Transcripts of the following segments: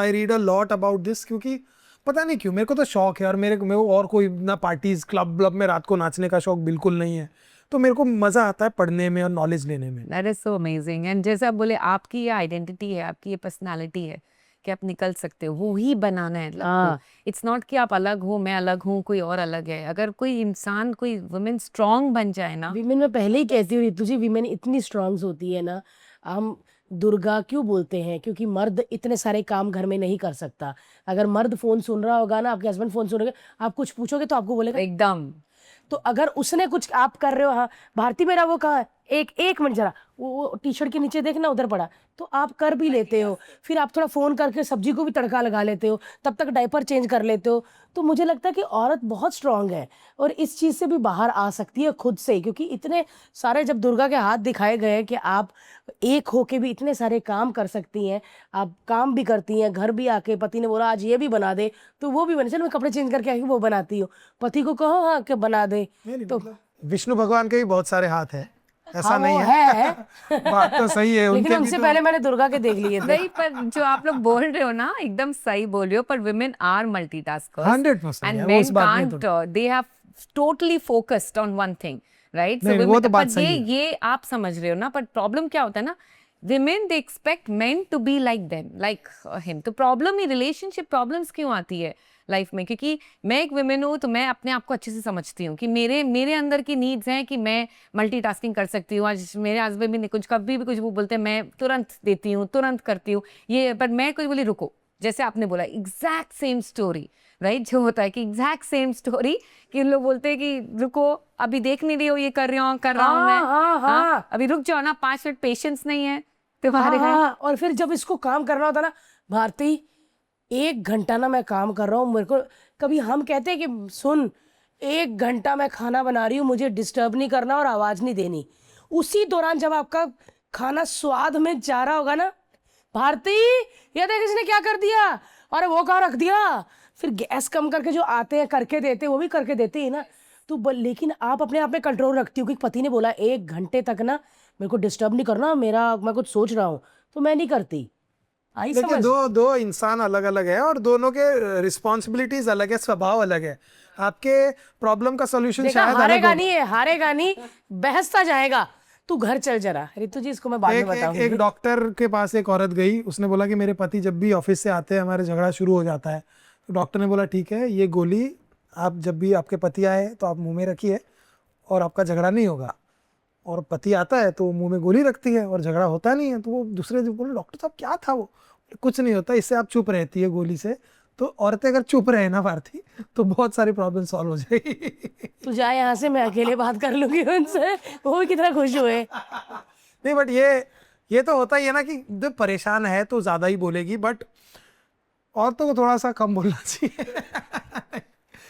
I read a lot about this, क्योंकि पता नहीं क्यों मेरे को तो शौक है, और मेरे को और कोई ना पार्टीज क्लब में रात को नाचने का शौक बिल्कुल नहीं है, तो मेरे को मजा आता है पढ़ने में और नॉलेज लेने में। That is so amazing. And जैसे आप बोले, आपकी ये आइडेंटिटी है, आपकी ये पर्सनालिटी है कि आप निकल सकते हो, वो ही बनाना है आपको। इट्स नॉट कि आप अलग हो, मैं अलग हूँ, कोई और अलग है। अगर कोई इंसान, कोई वुमेन स्ट्रांग बन जाए ना, विमेन में पहले ही कहती हूँ ऋतु जी, विमेन इतनी स्ट्रांग होती है ना, हम दुर्गा क्यों बोलते हैं, क्योंकि मर्द इतने सारे काम घर में नहीं कर सकता। अगर मर्द फोन सुन रहा होगा ना, आपके हस्बैंड फोन सुन रहे होंगे, आप कुछ पूछोगे तो आपको बोलेगा एकदम। तो अगर उसने कुछ, आप कर रहे हो, हाँ भारती मेरा वो कहाँ है, एक मिनट जरा, वो टी शर्ट के नीचे देखना उधर पड़ा, तो आप कर भी लेते हो। फिर आप थोड़ा फोन करके सब्जी को भी तड़का लगा लेते हो, तब तक डायपर चेंज कर लेते हो। तो मुझे लगता है कि औरत बहुत स्ट्रांग है और इस चीज से भी बाहर आ सकती है खुद से, क्योंकि इतने सारे जब दुर्गा के हाथ दिखाए गए हैं कि आप एक होके भी इतने सारे काम कर सकती हैं, आप काम भी करती हैं, घर भी आके पति ने बोला आज ये भी बना दे तो वो भी बने, चलो मैं कपड़े चेंज करके आके वो बनाती हूँ, पति को कहो हाँ कि बना दे। तो विष्णु भगवान के भी बहुत सारे हाथ है, ऐसा हाँ नहीं वो है। है बात तो सही है, लेकिन उनके भी उनसे तो पहले मैंने दुर्गा के देख लिए थे। नहीं, पर जो आप लोग बोल रहे हो ना, एकदम सही बोल रहे हो, पर women are multitaskers 100% and है, वो उस men बात में can't, तो they have totally focused on one thing, right? नहीं, So वो women, तो बात पर सही है। ये आप समझ रहे हो ना, पर प्रॉब्लम क्या होता है ना, women they expect men to be like them, like him। तो प्रॉब्लम ही, रिलेशनशिप प्रॉब्लम्स क्यों आती है लाइफ में? क्योंकि मैं एक वुमेन हूँ, तो मैं अपने आप को अच्छे से समझती हूँ कि मेरे अंदर की नीड्स हैं कि मैं मल्टीटास्किंग कर सकती हूँ। आज मेरे हस्बैंड भी कुछ, कभी भी कुछ वो बोलते हैं, मैं तुरंत देती हूँ, तुरंत करती हूँ ये। पर मैं कोई बोली रुको, जैसे आपने बोला एग्जैक्ट सेम स्टोरी, राइट? जो होता है कि एग्जैक्ट सेम स्टोरी, कि उन लोग बोलते हैं कि रुको, अभी देख नहीं रही हो, ये कर रहा हूँ मैं, हाँ अभी रुक जाओ ना, 5 मिनट पेशेंस नहीं है तुम्हारे घर। हाँ, और फिर जब इसको काम करना होता ना, भारती 1 घंटा ना मैं काम कर रहा हूँ, मेरे को कभी हम कहते हैं कि सुन 1 घंटा मैं खाना बना रही हूँ, मुझे डिस्टर्ब नहीं करना और आवाज नहीं देनी। उसी दौरान जब आपका खाना स्वाद में जा रहा होगा ना, भारती ये देख इसने क्या कर दिया, अरे वो कहाँ रख दिया, फिर गैस कम करके जो आते हैं करके देते, वो भी करके देते ही ना। तो लेकिन आप अपने आप में कंट्रोल रखती हो कि पति ने बोला 1 घंटे तक ना मेरे को डिस्टर्ब नहीं करना, मेरा मैं कुछ सोच रहा हूँ, तो मैं नहीं करती। आई देखिए, समझ? दो दो इंसान अलग अलग है और दोनों के रिस्पॉन्सिबिलिटीज अलग है, स्वभाव अलग है। आपके प्रॉब्लम का सॉल्यूशन देखा, शायद अलग हारेगा होगा। नहीं है, हारेगा नहीं, बहसता जाएगा। तू घर चल जरा ऋतु जी, इसको मैं बाद में एक बताऊंगी। डॉक्टर के पास एक औरत गई, उसने बोला कि मेरे पति जब भी ऑफिस से आते हैं हमारे झगड़ा शुरू हो जाता है। तो डॉक्टर ने बोला ठीक है, ये गोली आप जब भी आपके पति आए तो आप मुंह में रखिए और आपका झगड़ा नहीं होगा। और पति आता है तो मुंह में गोली रखती है और झगड़ा होता नहीं है। तो वो दूसरे दिन बोले डॉक्टर साहब क्या था वो? कुछ नहीं होता, इससे आप चुप रहती है गोली से। तो औरतें अगर चुप रहे ना भारती, तो बहुत सारी प्रॉब्लम सॉल्व हो जाएगी। तू जा यहाँ से, मैं अकेले बात कर लूंगी उनसे, वो भी कितना खुश हुए। नहीं बट ये तो होता ही है ना कि जब परेशान है तो ज्यादा ही बोलेगी, बट औरतों को थोड़ा सा कम बोलना चाहिए।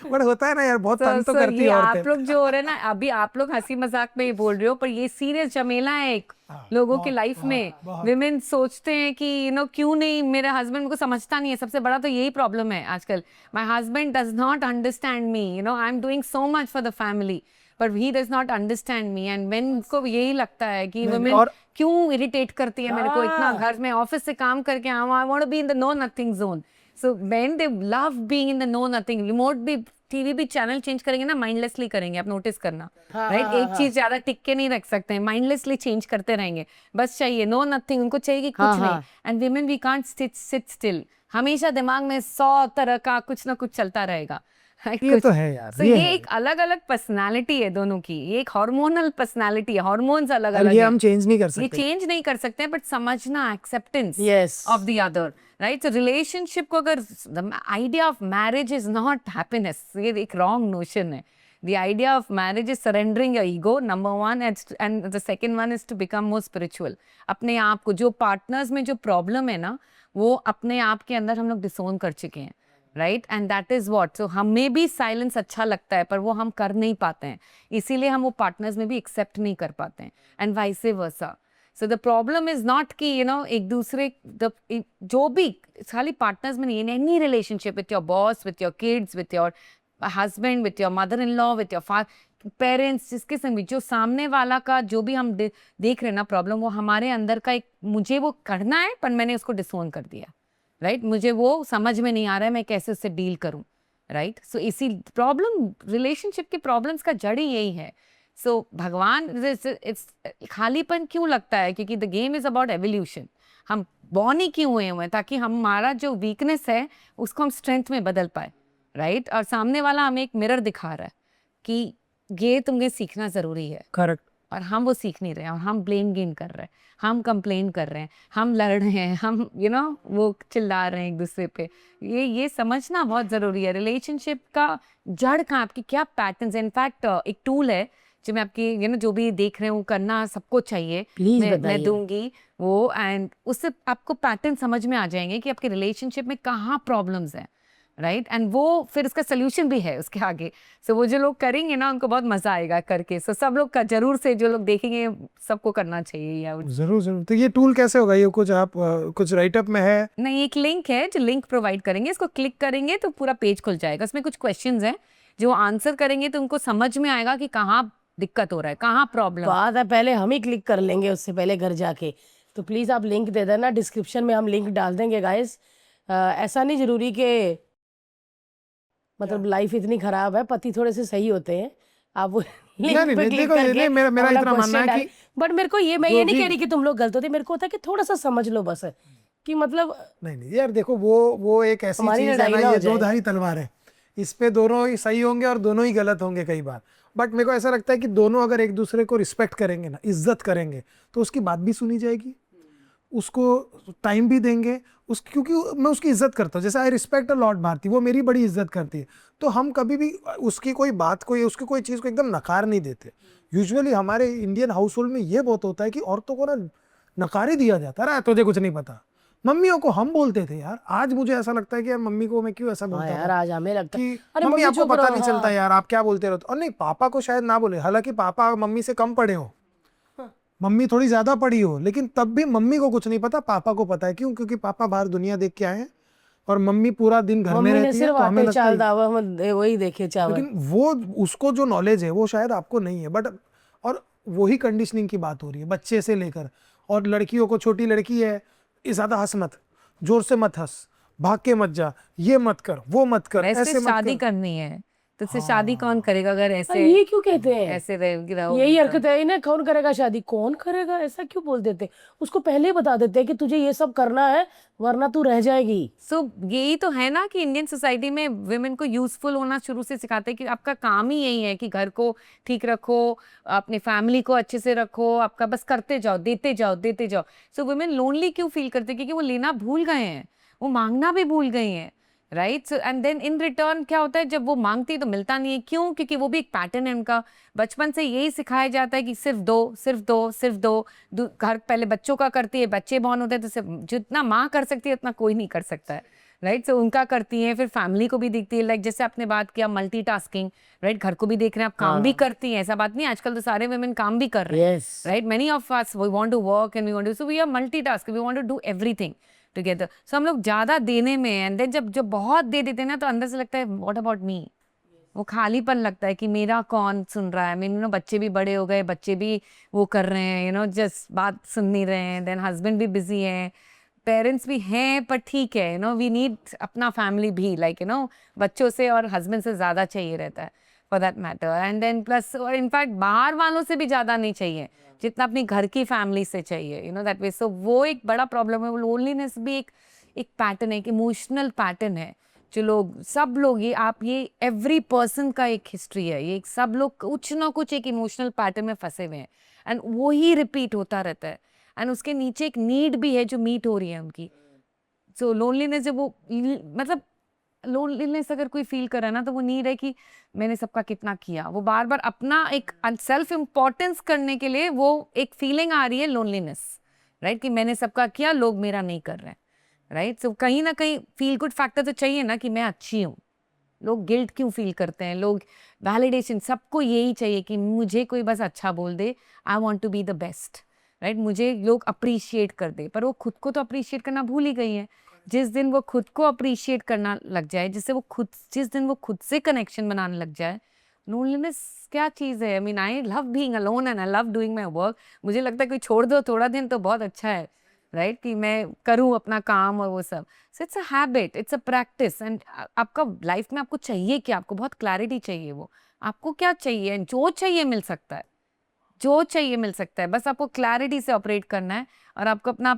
बट होता है ना यार, बहुत तंग तो करती ये है आप औरतें। लोग जो हो रहे हैं ना, अभी आप लोग हंसी मजाक में ही बोल रहे हो, पर ये सीरियस झमेला है एक लोगों की लाइफ में। विमेन सोचते हैं कि क्यों नहीं, मेरा हस्बैंड मुझको समझता नहीं है। सबसे बड़ा तो यही प्रॉब्लम है आजकल, my husband does not understand me, I am doing so much for the family, but he does not understand me। and men को यही लगता है कि women क्यों इरिटेट करती है मेरे को इतना, घर में ऑफिस से काम करके I want to be in the no nothing zone. So men they love being in the no nothing। Remote भी, टीवी भी चैनल चेंज करेंगे ना, माइंडलेसली करेंगे, आप नोटिस करना, राइट? एक चीज ज्यादा टिक के नहीं रख सकते हैं, माइंडलेसली चेंज करते रहेंगे, बस चाहिए नो नथिंग, उनको चाहिए कि कुछ नहीं। And women we can't sit still, हमेशा दिमाग में 100 तरह का कुछ ना कुछ चलता रहेगा। ये तो है यार, तो ये एक अलग अलग पर्सनालिटी है दोनों की, ये एक हार्मोनल पर्सनालिटी है, हार्मोन्स अलग अलग ये है, हम चेंज नहीं कर ये सकते। चेंज नहीं कर सकते हैं, बट समझना, acceptance yes of the other, right? तो रिलेशनशिप को, अगर the idea of marriage is not happiness, ये एक रॉन्ग नोशन है। The idea of marriage is surrendering your ego, number one, and the second one is to become more spiritual। अपने आप को, जो पार्टनर्स में जो प्रॉब्लम है ना, वो अपने आप के अंदर हम लोग डिसोन कर चुके हैं, right? And that is what, so हमें भी साइलेंस अच्छा लगता है, पर वो हम कर नहीं पाते हैं, इसीलिए हम वो पार्टनर्स में भी एक्सेप्ट नहीं कर पाते हैं, and vice versa. So the problem is not कि एक दूसरे, जो भी, खाली पार्टनर्स में नहीं, any relationship, with your boss, with your kids, with your husband, with your mother in law, with your father, parents, जिसके संग भी, जो सामने वाला का जो भी हम देख रहे हैं ना प्रॉब्लम, वो हमारे अंदर का एक, मुझे वो करना है पर मैंने उसको डिसोन कर दिया, राइट मुझे वो समझ में नहीं आ रहा है मैं कैसे उससे डील करूं, राइट सो इसी प्रॉब्लम रिलेशनशिप के प्रॉब्लम्स का जड़ ही यही है। सो भगवान इट्स खालीपन क्यों लगता है, क्योंकि the game is about evolution. हम बॉर्न ही क्यों हुए हैं ताकि हमारा जो वीकनेस है उसको हम स्ट्रेंथ में बदल पाए, राइट और सामने वाला हमें एक मिरर दिखा रहा है कि ये तुम्हें सीखना ज़रूरी है, करेक्ट। और हम वो सीख नहीं रहे हैं और हम ब्लेम गेम कर रहे हैं, हम कंप्लेन कर रहे हैं, हम लड़ रहे हैं, हम वो चिल्ला रहे हैं एक दूसरे पे। ये समझना बहुत ज़रूरी है रिलेशनशिप का जड़ कहाँ, आपकी क्या पैटर्न्स है। इनफैक्ट एक टूल है जो मैं आपकी जो भी देख रहे हूँ करना सबको चाहिए, Please मैं बताइए। दूंगी वो, एंड उससे आपको पैटर्न समझ में आ जाएंगे कि आपके रिलेशनशिप में कहाँ प्रॉब्लम्स हैं, राइट एंड वो फिर इसका सोल्यूशन भी है उसके आगे। सो वो जो लोग करेंगे ना उनको बहुत मजा आएगा करके। सो सब लोग का जरूर से जो लोग देखेंगे सबको करना चाहिए या जरूर जरूर। तो ये टूल कैसे होगा, ये कुछ आप कुछ राइटअप में है? नहीं, एक लिंक है जो लिंक प्रोवाइड करेंगे, इसको क्लिक करेंगे तो पूरा पेज खुल जाएगा। इसमें कुछ क्वेश्चंस हैं जो आंसर करेंगे तो उनको समझ में आएगा कि कहाँ दिक्कत हो रहा है, कहाँ प्रॉब्लम। बात है पहले हम ही क्लिक कर लेंगे उससे पहले घर जाके। तो प्लीज़ आप लिंक दे देना, डिस्क्रिप्शन में हम लिंक डाल देंगे गाइस। ऐसा नहीं जरूरी कि मतलब लाइफ इतनी खराब है, पति थोड़े से सही होते हैं, आप वो लिंक नहीं, पे नहीं, क्लिक देखो, करके नहीं, मेरा अपना इतना मानना क्वेश्चन है डाल। कि बट मेरे को ये, मैं जो ये नहीं भी- कह रही कि तुम लोग गलत होते, मेरे को होता है कि थोड़ा सा समझ लो बस, कि मतलब नहीं नहीं यार, देखो वो एक ऐसी हमारी चीज है लड़ाई ना, ना हो ये जाए। दो धारी तलवार है। इस पे दोनों ही सही होंगे और दोनों ही गलत होंगे कई बार। बट मेरे को ऐसा लगता है कि दोनों अगर एक दूसरे को रिस्पेक्ट करेंगे ना, इज्जत करेंगे, तो उसकी बात भी सुनी जाएगी, उसको टाइम भी देंगे क्योंकि मैं उसकी इज्जत करता हूँ। जैसे I respect a lot Bharti, वो मेरी बड़ी इज्जत करती है, तो हम कभी भी उसकी कोई बात को या उसकी कोई चीज़ को एकदम नकार नहीं देते। यूजुअली हमारे इंडियन हाउस होल्ड में ये बहुत होता है कि औरतों को ना नकार ही दिया जाता है, तुझे कुछ नहीं पता। मम्मियों को हम बोलते थे यार, आज मुझे ऐसा लगता है कि यार मम्मी को मैं क्यों ऐसा हाँ बोलता यार, था आज हमें लगता है कि अरे मम्मी आपको चुप पता रहो, नहीं चलता हाँ। यार, आप क्या बोलते रहते हो। और नहीं, पापा को शायद ना बोले, हालांकि पापा मम्मी से कम पढ़े हो, मम्मी थोड़ी ज्यादा पढ़ी हो, लेकिन तब भी मम्मी को कुछ नहीं पता, पापा को पता है। क्यों? क्योंकि पापा बाहर दुनिया देख के आए हैं और मम्मी पूरा दिन घर में मम्मी ने रहती है, सिर्फ तो हमें आटे लगता चाल है। दावा वही देखे चावल। लेकिन वो उसको जो नॉलेज है वो शायद आपको नहीं है। बट और वही कंडीशनिंग की बात हो रही है बच्चे से लेकर। और लड़कियों को, छोटी लड़की है, ज्यादा हंस मत, जोर से मत हंस, भाग के मत जा, ये मत कर, वो मत कर, वैसे ऐसे मत शादी कर। करनी है तो उससे शादी कौन करेगा अगर अरे ऐसे ये क्यों कहते हैं? ऐसे रहोगे यही तो? हरकत है इन्हें, कौन करेगा शादी, कौन करेगा, ऐसा क्यों बोल देते हैं? उसको पहले ही बता देते हैं कि तुझे ये सब करना है वरना तू रह जाएगी। सो यही तो है ना कि इंडियन सोसाइटी में वुमेन को यूजफुल होना शुरू से सिखाते हैं कि आपका काम ही यही है कि घर को ठीक रखो, अपनी फैमिली को अच्छे से रखो, आपका बस करते जाओ, देते जाओ, देते जाओ। सो वुमेन लोनली क्यों फील करते हैं? क्योंकि वो लेना भूल गए हैं, वो मांगना भी भूल गई हैं, right. So and then in return क्या होता है, जब वो मांगती है तो मिलता नहीं है। क्यों? क्योंकि वो भी एक पैटर्न है उनका। बचपन से यही सिखाया जाता है कि सिर्फ दो, सिर्फ दो, सिर्फ दो। घर पहले बच्चों का करती है, बच्चे बॉर्न होते हैं तो सिर्फ जितना माँ कर सकती है उतना कोई नहीं कर सकता है, राइट। सो उनका करती है, फिर फैमिली को भी दिखती है। लाइक जैसे आपने बात किया मल्टीटास्किंग, राइट, घर को भी देख रहे हैं आप, काम भी करती हैं, ऐसा बात नहीं। आजकल तो सारे वुमेन काम भी कर रहे हैं, Yes. Right. Many of us we want to work and we want to, so we are multitasking, we want to do everything together. So हम लोग ज्यादा देने में, एंड देन जब बहुत दे देते हैं ना तो अंदर से लगता है व्हाट अबाउट मी, वो खालीपन लगता है कि मेरा कौन सुन रहा है। मेरे बच्चे भी बड़े हो गए, बच्चे भी वो कर रहे हैं, जस्ट बात सुन नहीं रहे हैं। देन हस्बैंड भी बिजी है, पेरेंट्स भी हैं, पर ठीक है, वी नीड अपना फैमिली भी, लाइक बच्चों से और हस्बैंड से ज़्यादा चाहिए रहता है for that matter. And then plus, और इनफैक्ट बाहर वालों से भी ज़्यादा नहीं चाहिए जितना अपनी घर की फैमिली से चाहिए, दैट वे। सो वो एक बड़ा प्रॉब्लम है। वो लोनलीनेस भी एक पैटर्न है, एक इमोशनल पैटर्न है जो लोग, सब लोग, ये एवरी पर्सन का एक हिस्ट्री है। ये सब लोग कुछ ना कुछ एक इमोशनल पैटर्न में फंसे हुए हैं, एंड वो ही रिपीट होता रहता है। एंड उसके नीचे एक नीड भी है जो मीट हो रही है उनकी। सो लोनलीनेस, जब वो मतलब लोनलीनेस अगर कोई फील कर रहा है ना, तो वो नीड है कि मैंने सबका कितना किया। वो बार बार अपना एक सेल्फ इम्पोर्टेंस करने के लिए वो एक फीलिंग आ रही है लोनलीनेस, राइट, कि मैंने सबका किया, लोग मेरा नहीं कर रहे हैं, राइट। सो कहीं ना कहीं फील गुड फैक्टर तो चाहिए ना कि मैं अच्छी हूँ। लोग गिल्ट क्यों फील करते हैं? लोग वैलिडेशन, सबको यही चाहिए कि मुझे कोई बस अच्छा बोल दे, I want to be the best, right, मुझे लोग अप्रिशिएट कर दे। पर वो खुद को तो अप्रिशिएट करना भूल ही गई है। जिस दिन वो खुद को अप्रिशिएट करना लग जाए, जिस दिन वो खुद से कनेक्शन बनाने लग जाए, लोनलीनेस क्या चीज़ है? I mean, I love being alone and I love doing my work. मुझे लगता है कोई छोड़ दो थोड़ा दिन तो बहुत अच्छा है, राइट, कि मैं करूँ अपना काम और वो सब. So it's a habit, it's a practice. And आपका लाइफ में आपको चाहिए क्या, आपको बहुत क्लैरिटी चाहिए. वो आपको क्या चाहिए, जो चाहिए मिल सकता है, जो चाहिए मिल सकता है. बस आपको क्लैरिटी से ऑपरेट करना है और आपको अपना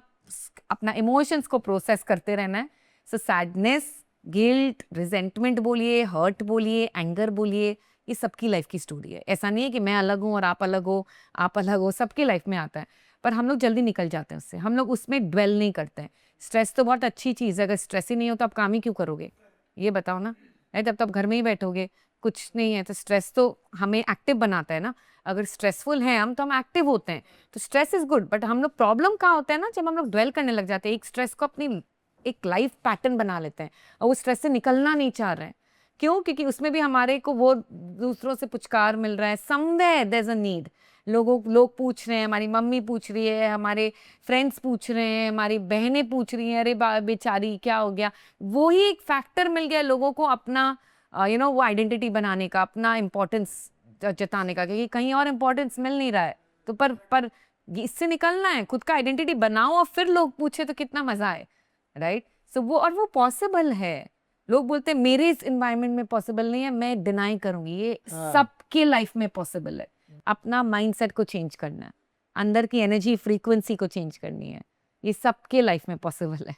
अपना इमोशंस को प्रोसेस करते रहना है. सो सैडनेस, गिल्ट, रिजेंटमेंट बोलिए, हर्ट बोलिए, एंगर बोलिए, ये सबकी लाइफ की स्टोरी है. ऐसा नहीं है कि मैं अलग हूँ और आप अलग हो, आप अलग हो. सबकी लाइफ में आता है, पर हम लोग जल्दी निकल जाते हैं उससे. हम लोग उसमें ड्वेल नहीं करते हैं. स्ट्रेस तो बहुत अच्छी चीज़ है. अगर स्ट्रेस ही नहीं हो तो आप काम ही क्यों करोगे, ये बताओ ना. नहीं, तब तो आप घर में ही बैठोगे, कुछ नहीं है. तो स्ट्रेस तो हमें एक्टिव बनाता है ना. अगर स्ट्रेसफुल हैं हम तो हम एक्टिव होते हैं. तो स्ट्रेस इज गुड, बट हम लोग प्रॉब्लम कहाँ होता है ना, जब हम लोग ड्वेल करने लग जाते हैं, एक स्ट्रेस को अपनी एक लाइफ पैटर्न बना लेते हैं और वो स्ट्रेस से निकलना नहीं चाह रहे हैं. क्यों? क्योंकि उसमें भी हमारे को वो दूसरों से पुचकार मिल रहा है. Somewhere there is a need. लोग पूछ रहे हैं, हमारी मम्मी पूछ रही है, हमारे फ्रेंड्स पूछ रहे हैं, हमारी बहनें पूछ रही हैं, अरे बेचारी क्या हो गया. वो ही एक फैक्टर मिल गया लोगों को अपना वो आइडेंटिटी बनाने का, अपना इम्पोर्टेंस जताने का, क्योंकि कहीं और इम्पोर्टेंस मिल नहीं रहा है. तो पर इससे निकलना है, खुद का आइडेंटिटी बनाओ और फिर लोग पूछे तो कितना मजा आए. राइट. सो वो पॉसिबल है. लोग बोलते हैं मेरे इस एनवायरनमेंट में पॉसिबल नहीं है, मैं डिनाई करूंगी. ये सबके लाइफ में पॉसिबल है. अपना माइंडसेट को चेंज करना है, अंदर की एनर्जी फ्रीक्वेंसी को चेंज करनी है. ये सबके लाइफ में पॉसिबल है.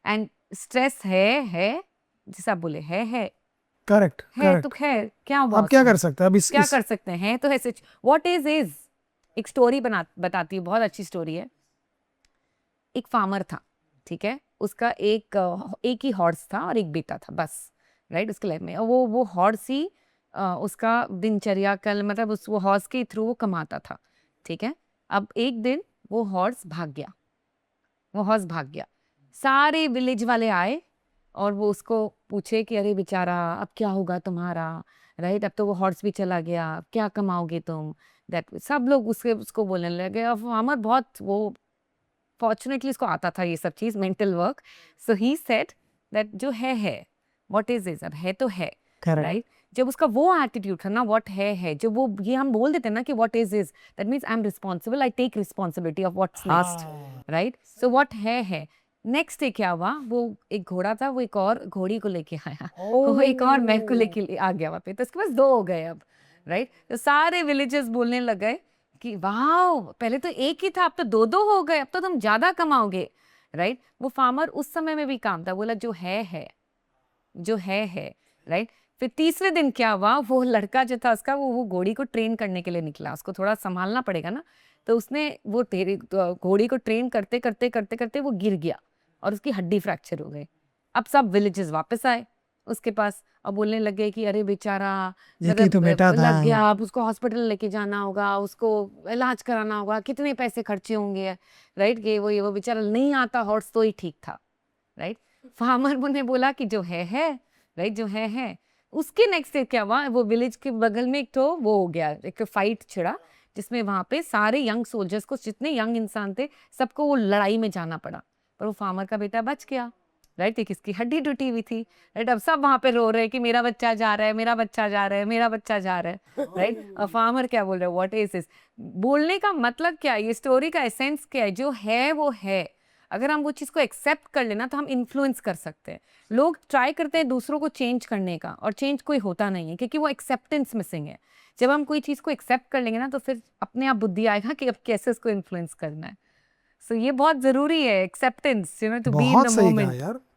एंड स्ट्रेस है जैसा आप बोले, है करेक्ट तो है. क्या हुआ आप क्या उसमें? कर सकते हैं अब क्या कर सकते हैं? तो है व्हाट इज एक स्टोरी बताती हूँ, बहुत अच्छी स्टोरी है. एक फार्मर था, ठीक है. उसका एक ही हॉर्स था और एक बेटा था बस. राइट. उसके लाइफ में वो हॉर्स ही उसका दिनचर्या कल मतलब वो हॉर्स के थ्रू वो कमाता था. ठीक है. अब एक दिन वो हॉर्स भाग गया. सारे विलेज वाले आए और वो उसको पूछे कि अरे बेचारा अब क्या होगा तुम्हारा. राइट. अब तो वो हॉर्स भी चला गया, अब क्या कमाओगे तुम. दैट सब लोग उसको बोलने लगे. अब फार्मर बहुत वो फॉर्चुनेटली उसको आता था ये सब चीज, mental work. So he said that जो है व्हाट इज अब है तो है. राइट. जब उसका वो एटीट्यूड था ना, व्हाट है, जो वो ये हम बोल देते हैं ना कि what is that means I am responsible, I take responsibility of what's next. Right. So what है. नेक्स्ट डे क्या हुआ, वो एक घोड़ा था, वो एक और घोड़ी को लेके आया. वो एक और महल को लेके आ गया वहाँ पे. तो उसके पास 2 हो गए अब. राइट. तो सारे विलेजर्स बोलने लग गए कि वाह, पहले तो एक ही था, अब तो 2 हो गए, अब तो तुम ज्यादा कमाओगे. राइट. वो फार्मर उस समय में भी काम था, बोला जो है. राइट. फिर तीसरे दिन क्या हुआ, वो लड़का जो था उसका वो घोड़ी को ट्रेन करने के लिए निकला. उसको थोड़ा संभालना पड़ेगा ना. तो उसने वो घोड़ी को ट्रेन करते करते वो गिर गया और उसकी हड्डी फ्रैक्चर हो गई. अब सब विलेजेस वापस आए उसके पास और बोलने लगे कि अरे बेचारा तो बेटा था, लग गया, अब उसको हॉस्पिटल लेके जाना होगा, उसको इलाज कराना होगा, कितने पैसे खर्चे होंगे. राइट. कि वो बेचारा नहीं आता हॉर्स तो ही ठीक था. राइट. फार्मर ने बोला कि जो है. राइट. जो है. उसके नेक्स्ट डे क्या हुआ, वो विलेज के बगल में एक तो वो हो गया, एक फाइट छिड़ा, जिसमें वहां पे सारे यंग सोल्जर्स को, जितने यंग इंसान थे, सबको वो लड़ाई में जाना पड़ा. पर वो फार्मर का बेटा बच गया. राइट. किसकी हड्डी टूटी हुई थी. राइट. अब सब वहां पे रो रहे हैं कि मेरा बच्चा जा रहा है, मेरा बच्चा जा रहा है, मेरा बच्चा जा रहा है. राइट. और फार्मर क्या बोल रहे हैं, व्हाट इज दिस. बोलने का मतलब क्या है, ये स्टोरी का एसेंस क्या है, जो है वो है. अगर हम वो चीज़ को एक्सेप्ट कर लेना तो हम इन्फ्लुएंस कर सकते हैं. लोग ट्राई करते हैं दूसरों को चेंज करने का, और चेंज कोई होता नहीं है क्योंकि वो एक्सेप्टेंस मिसिंग है. जब हम कोई चीज़ को एक्सेप्ट कर लेंगे ना तो फिर अपने आप बुद्धि आएगा कि अब कैसे उसको इन्फ्लुएंस करना है. सो ये बहुत ज़रूरी है, एक्सेप्टेंस, टू बी इन बहुत द सही कहा मोमेंट. यार.